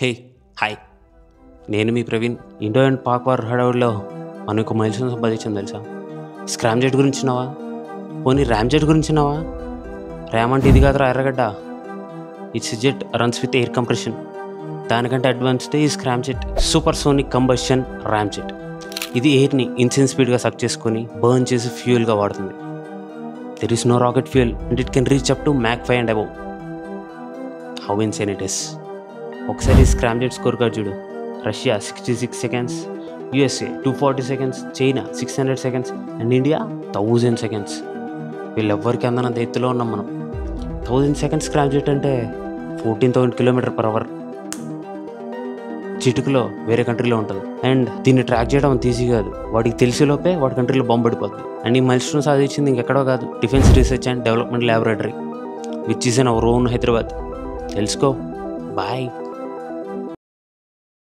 హే hi, నేను మీ Praveen. Indo and Pak war హడావుడిలో మనం ఒక మైల్స్టోన్ సంపాదించాం తెలుసా? స్క్రామ్ జెట్ గురించి విన్నావా? పోనీ ర్యామ్ జెట్ గురించి విన్నావా? ర్యామ్ అంటే ఇది కాదురా ఎర్రగడ్డ. It's jet runs with air compression. దానికంటే అడ్వాన్స్డ్ ఈ Scram jet, super sonic combustion RAM jet. ఇది ఎయిర్ని ఇన్సెన్ స్పీడ్గా సక్ చేసుకొని బర్న్ చేసి ఫ్యూయల్గా వాడుతుంది. There is no rocket fuel and it can reach up to Mach 5 and above. How insane it is. ఒకసారి scramjet scorecard చూడు. Russia 66 seconds, USA 240 seconds, China 600 seconds and India 1000 seconds. వీళ్ళెవ్వరికి అందనంత ఎత్తులో ఉన్నాం మనం. 1000 seconds Scram jet అంటే 14,000 km/h. చిటుకులో వేరే కంట్రీలో ఉంటుంది. అండ్ దీన్ని ట్రాక్ చేయడం అంత ఈజీ కాదు. వాడికి తెలిసేలోపే వాడి కంట్రీలో బాంబు పడిపోతుంది. అండ్ ఈ మైల్స్టోన్ సాధించింది ఇంకెక్కడో కాదు, defence research and development laboratory which is in our own Hyderabad. తెలుసుకో. బాయ్.